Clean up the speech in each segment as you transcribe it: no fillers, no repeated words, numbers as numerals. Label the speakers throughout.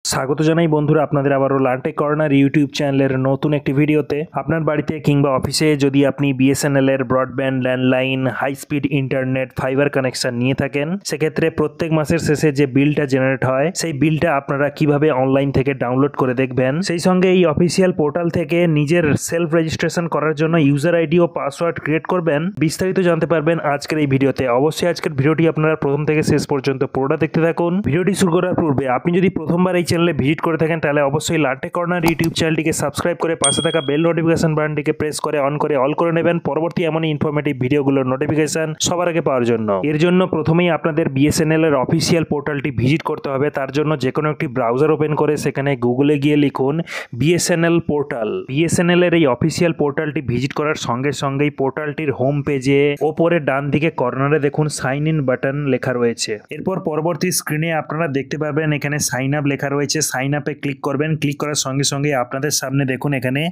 Speaker 1: স্বাগত জানাই বন্ধুরা আপনাদের আবারও লালটেক কর্নার ইউটিউব চ্যানেলের নতুন একটি ভিডিওতে। আপনার বাড়িতে কিংবা অফিসে যদি আপনি বিএসএনএল এর broadband, landline, high speed internet, fibre connection নিয়ে থাকেন, সেক্ষেত্রে প্রত্যেক মাসের শেষে যে বিলটা জেনারেট হয় সেই বিলটা আপনারা কিভাবে অনলাইন থেকে ডাউনলোড করে দেখবেন, সেই সঙ্গে এই অফিসিয়াল পোর্টাল থেকে নিজের সেলফ রেজিস্ট্রেশন করার জন্য ইউজার আইডি ও পাসওয়ার্ড ক্রিয়েট করবেন, বিস্তারিত জানতে পারবেন আজকের এই ভিডিওতে। অবশ্যই আজকের ভিডিওটি আপনারা প্রথম থেকে শেষ পর্যন্ত পুরোটা দেখতে থাকুন। ভিডিওটি শুরু করার পূর্বে আপনি যদি প্রথমবার এই চ্যানেলে ভিজিট করে থাকেন তাহলে অবশ্যই লালটেক কর্নার ইউটিউব চ্যানেলটিকে সাবস্ক্রাইব করে পাশে থাকা বেল নোটিফিকেশন বাটনটিকে প্রেস করে অন করে অল করে নেবেন পরবর্তী এমন ইনফরমেটিভ ভিডিওগুলোর নোটিফিকেশন সবার আগে পাওয়ার জন্য। এর জন্য প্রথমেই আপনাদের বিএসএনএল এর অফিসিয়াল পোর্টালটি ভিজিট করতে হবে। তার জন্য যে কোনো একটি ব্রাউজার ওপেন করে সেখানে গুগলে গিয়ে লিখুন বিএসএনএল পোর্টাল। বিএসএনএল এর এই অফিসিয়াল পোর্টালটি ভিজিট করার সঙ্গে সঙ্গেই পোর্টালটির হোম পেজে ওপরে ডান দিকে কর্নারে দেখুন সাইন ইন বাটন লেখা রয়েছে। এরপর পরবর্তী স্ক্রিনে আপনারা দেখতে পাবেন এখানে সাইন আপ লেখা রয়েছে। সাইন আপে ক্লিক করবেন। ক্লিক করার সঙ্গে সঙ্গে আপনাদের সামনে দেখুন এখানে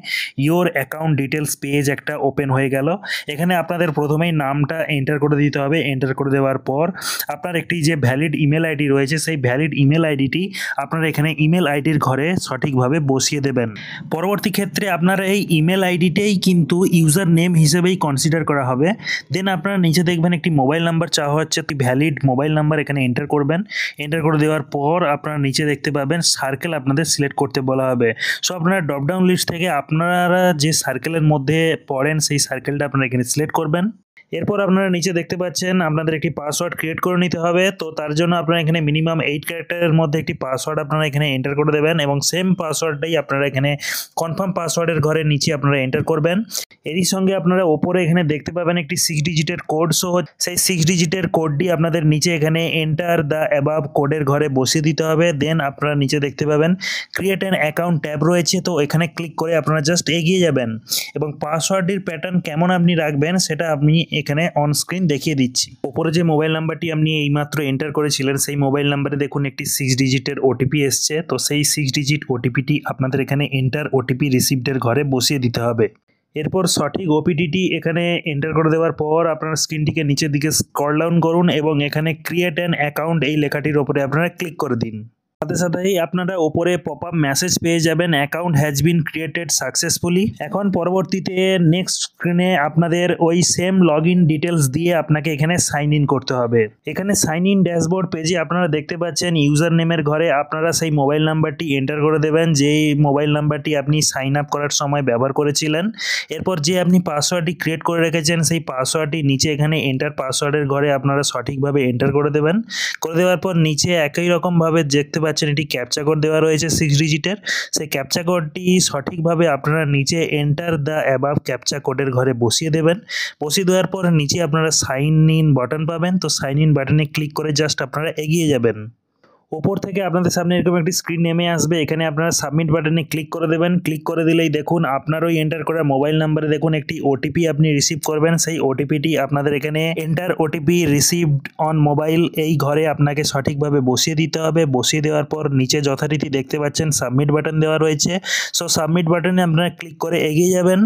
Speaker 1: ইয়োর অ্যাকাউন্ট ডিটেলস পেজ একটা ওপেন হয়ে গেল। এখানে আপনাদের প্রথমেই নামটা এন্টার করে দিতে হবে। এন্টার করে দেওয়ার পর আপনার একটি যে ভ্যালিড ইমেল আইডি রয়েছে সেই ভ্যালিড ইমেল আইডিটি আপনারা এখানে ইমেল আইডির ঘরে সঠিকভাবে বসিয়ে দেবেন। পরবর্তী ক্ষেত্রে আপনার এই ইমেল আইডিটাই কিন্তু ইউজার নেম হিসেবেই কনসিডার করা হবে। দেন আপনারা নিচে দেখবেন একটি মোবাইল নাম্বার চাওয়া হচ্ছে, ভ্যালিড মোবাইল নাম্বার এখানে এন্টার করবেন। এন্টার করে দেওয়ার পর আপনারা নিচে দেখতে পাবেন সার্কেল আপনাদের সিলেক্ট করতে বলা হবে। সো আপনারা ড্রপডাউন লিস্ট থেকে আপনারা যে সার্কেলের মধ্যে পড়েন সেই সার্কেলটা আপনারা এখানে সিলেক্ট করবেন। এরপর আপনারা নিচে দেখতে পাচ্ছেন আপনাদের একটি পাসওয়ার্ড ক্রিয়েট করে নিতে হবে। তো তার জন্য আপনারা এখানে মিনিমাম 8 ক্যারেক্টারের মধ্যে একটি পাসওয়ার্ড আপনারা এখানে এন্টার করে দেবেন এবং সেম পাসওয়ার্ডটাই আপনারা এখানে কনফার্ম পাসওয়ার্ডের ঘরে নিচে আপনারা এন্টার করবেন। এরই সঙ্গে আপনারা ওপরে এখানে দেখতে পাবেন একটি 6 ডিজিটের কোড। সো সেই 6 ডিজিটের কোডটি আপনাদের নিচে এখানে এন্টার দ্য অ্যাবাভ কোডের ঘরে বসিয়ে দিতে হবে। দেন আপনারা নিচে দেখতে পাবেন ক্রিয়েট অ্যান অ্যাকাউন্ট ট্যাব রয়েছে। তো এখানে ক্লিক করে আপনারা জাস্ট এগিয়ে যাবেন এবং পাসওয়ার্ডের প্যাটার্ন কেমন আপনি রাখবেন সেটা আপনি এখানে অন স্ক্রিন দেখিয়ে দিচ্ছি। উপরে যে মোবাইল নাম্বারটি আপনি এইমাত্র এন্টার করেছিলেন সেই মোবাইল নাম্বারে দেখুন একটি 6 ডিজিটের ওটিপি এসছে। তো সেই 6 ডিজিট ওটিপিটি আপনাদের এখানে এন্টার ওটিপি রিসিভডের ঘরে বসিয়ে দিতে হবে। এরপর সঠিক ওপিটিটি এখানে এন্টার করে দেওয়ার পর আপনার স্ক্রিনটিকে নিচের দিকে স্ক্রল ডাউন করুন এবং এখানে ক্রিয়েট অ্যান অ্যাকাউন্ট এই লেখাটির উপরে আপনারা ক্লিক করে দিন। সাথে সাথেই আপনারা ওপরে পপ আপ মেসেজ পেয়ে যাবেন account has been created successfully. এখন পরবর্তীতে নেক্সট স্ক্রিনে আপনাদের ওই সেম লগ ইন ডিটেলস দিয়ে আপনাকে এখানে সাইন ইন করতে হবে। এখানে সাইন ইন ড্যাশবোর্ড পেজে আপনারা দেখতে পাচ্ছেন ইউজার নেমের ঘরে আপনারা সেই মোবাইল নাম্বারটি এন্টার করে দেবেন যেই মোবাইল নাম্বারটি আপনি সাইন আপ করার সময় ব্যবহার করেছিলেন। এরপর যে আপনি পাসওয়ার্ডটি ক্রিয়েট করে রেখেছেন সেই পাসওয়ার্ডটি নিচে এখানে এন্টার পাসওয়ার্ডের ঘরে আপনারা সঠিকভাবে এন্টার করে দেবেন। করে দেওয়ার পর নিচে একই রকমভাবে দেখতে পাচ্ছেন এটি ক্যাপচা কোড দেওয়া রয়েছে 6 ডিজিটের। সেই ক্যাপচা কোডটি সঠিকভাবে আপনারা নিচে এন্টার দ্য অ্যাবাভ ক্যাপচা কোডের ঘরে বসিয়ে দেবেন। বসিয়ে দেওয়ার পর নিচে আপনারা সাইন ইন বাটন পাবেন। তো সাইন ইন বাটনে ক্লিক করে জাস্ট আপনারা এগিয়ে যাবেন। ওপর থেকে আপনাদের সামনে এরকম একটি স্ক্রিন নেমে আসবে। এখানে আপনারা সাবমিট বাটনে ক্লিক করে দেবেন। ক্লিক করে দিলেই দেখুন আপনার ওই এন্টার করা মোবাইল নাম্বারে দেখুন একটি ওটিপি আপনি রিসিভ করবেন। সেই ওটিপিটি আপনাদের এখানে enter OTP received on mobile এই ঘরে আপনাকে সঠিকভাবে বসিয়ে দিতে হবে। বসিয়ে দেওয়ার পর নিচে যথারীতি দেখতে পাচ্ছেন সাবমিট বাটন দেওয়া রয়েছে। সো সাবমিট বাটনে আপনারা ক্লিক করে এগিয়ে যাবেন।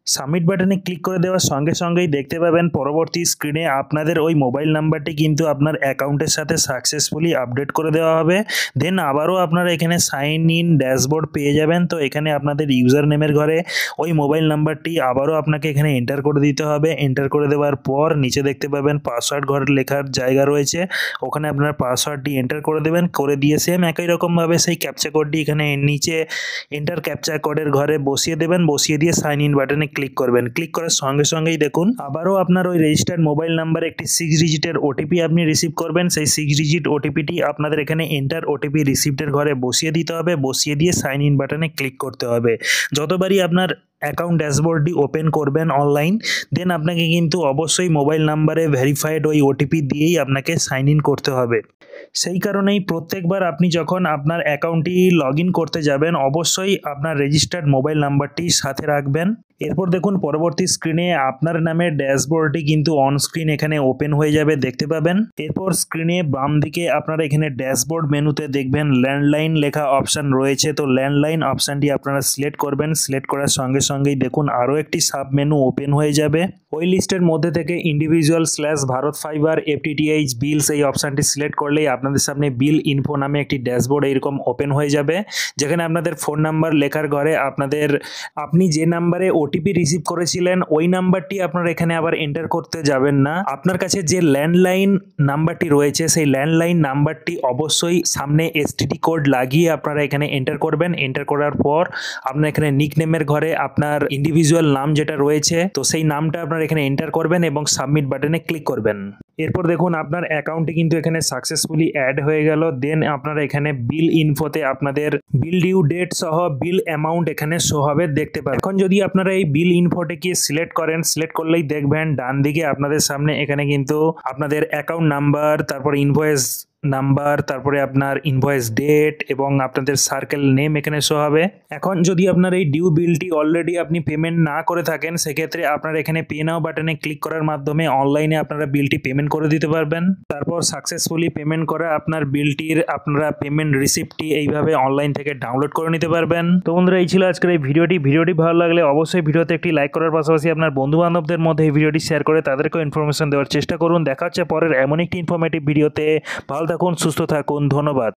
Speaker 1: সাবমিট বাটনে ক্লিক করে দেওয়ার সঙ্গে সঙ্গেই দেখতে পাবেন পরবর্তী স্ক্রিনে আপনাদের ওই মোবাইল নাম্বারটি কিন্তু আপনার অ্যাকাউন্টের সাথে সাকসেসফুলি আপডেট করে দেওয়া হবে। দেন আবারও আপনারা এখানে সাইন ইন ড্যাশবোর্ড পেয়ে যাবেন। তো এখানে আপনাদের ইউজার নেমের ঘরে ওই মোবাইল নাম্বারটি আবারও আপনাকে এখানে এন্টার করে দিতে হবে। এন্টার করে দেওয়ার পর নিচে দেখতে পাবেন পাসওয়ার্ড ঘরের লেখার জায়গা রয়েছে, ওখানে আপনার পাসওয়ার্ডটি এন্টার করে দেবেন। করে দিয়ে সেম একই রকমভাবে সেই ক্যাপচা কোডটি এখানে নিচে এন্টার ক্যাপচা কোডের ঘরে বসিয়ে দেবেন। বসিয়ে দিয়ে সাইন ইন বাটনে ক্লিক করবেন। ক্লিক করার সঙ্গে সঙ্গেই দেখুন আবারও আপনার ওই রেজিস্টার্ড মোবাইল নাম্বারে একটি 6 ডিজিটের ওটিপি আপনি রিসিভ করবেন। সেই 6 ডিজিট ওটিপিটি আপনাদের এখানে এন্টার ওটিপি রিসিভডের ঘরে বসিয়ে দিতে হবে। বসিয়ে দিয়ে সাইন ইন বাটনে ক্লিক করতে হবে। যতবারই আপনার অ্যাকাউন্ট ড্যাশবোর্ডটি ওপেন করবেন অনলাইন, দেন আপনাকে কিন্তু অবশ্যই মোবাইল নাম্বারে ভেরিফাইড ওই ওটিপি দিয়েই আপনাকে সাইন ইন করতে হবে। সেই কারণেই প্রত্যেকবার আপনি যখন আপনার অ্যাকাউন্টটি লগ ইন করতে যাবেন অবশ্যই আপনার রেজিস্টার্ড মোবাইল নাম্বারটি সাথে রাখবেন। এরপর দেখুন পরবর্তী স্ক্রিনে আপনার নামের ড্যাশবোর্ডটি কিন্তু অন স্ক্রিন এখানে ওপেন হয়ে যাবে দেখতে পাবেন। এরপর স্ক্রিনে বাম দিকে আপনারা এখানে ড্যাশবোর্ড মেনুতে দেখবেন ল্যান্ডলাইন লেখা অপশান রয়েছে। তো ল্যান্ডলাইন অপশানটি আপনারা সিলেক্ট করবেন। সিলেক্ট করার সঙ্গে সঙ্গেই দেখুন আরও একটি সাব মেনু ওপেন হয়ে যাবে। ওই লিস্টের মধ্যে থেকে individual slash Bharat fibre FTTH bills এই অপশানটি সিলেক্ট করলেই আপনাদের সামনে বিল ইনফো নামে একটি ড্যাশবোর্ড এরকম ওপেন হয়ে যাবে, যেখানে আপনাদের ফোন নাম্বার লেখার ঘরে আপনি যে নাম্বারে ওটিপি রিসিভ করেছিলেন ওই নাম্বারটি আপনারা এখানে আবার এন্টার করতে যাবেন না। আপনার কাছে যে ল্যান্ডলাইন নাম্বারটি রয়েছে সেই ল্যান্ডলাইন নাম্বারটি অবশ্যই সামনে এসটিডি কোড লাগিয়ে আপনারা এখানে এন্টার করবেন। এন্টার করার পর আপনার এখানে নিকনেমের ঘরে আপনার ইন্ডিভিজুয়াল নাম যেটা রয়েছে তো সেই নামটা আপনারা এখানে এন্টার করবেন এবং সাবমিট বাটনে ক্লিক করবেন। এরপর দেখুন আপনার অ্যাকাউন্টে কিন্তু এখানে সাকসেসফুলি অ্যাড হয়ে গেল। দেন আপনারা এখানে বিল ইনফোতে আপনাদের বিল ডিউ ডেট সহ বিল অ্যামাউন্ট এখানে শো হবে দেখতে পাবেন। এখন যদি আপনারা এই বিল ইনফোতে কি সিলেক্ট করেন, সিলেক্ট করলেই দেখবেন ডান দিকে আপনাদের সামনে এখানে কিন্তু আপনাদের অ্যাকাউন্ট নাম্বার, তারপর ইনভয়েস নাম্বার, তারপরে আপনার ইনভয়েস ডেট এবং আপনাদের সার্কেল নেম এখানে শো হবে। এখন যদি আপনার এই ডিউ বিলটি অলরেডি আপনি পেমেন্ট না করে থাকেন সেক্ষেত্রে আপনারা এখানে পে নাও বাটনে ক্লিক করার মাধ্যমে অনলাইনে আপনারা বিলটি পেমেন্ট করে দিতে পারবেন। তারপর সাকসেসফুলি পেমেন্ট করা আপনার বিলটির আপনারা পেমেন্ট রিসিপ্টটি এইভাবে অনলাইন থেকে ডাউনলোড করে নিতে পারবেন। তো বন্ধুরা এই ছিল আজকের এই ভিডিওটি ভালো লাগলে অবশ্যই ভিডিওতে একটি লাইক করার পাশাপাশি আপনার বন্ধু বান্ধবদের মধ্যে এই ভিডিওটি শেয়ার করে তাদেরকেও ইনফরমেশন দেওয়ার চেষ্টা করুন। দেখা হচ্ছে পরের এমন একটি ইনফরমেটিভ ভিডিওতে। ভালো থাকুন, সুস্থ থাকুন, ধন্যবাদ।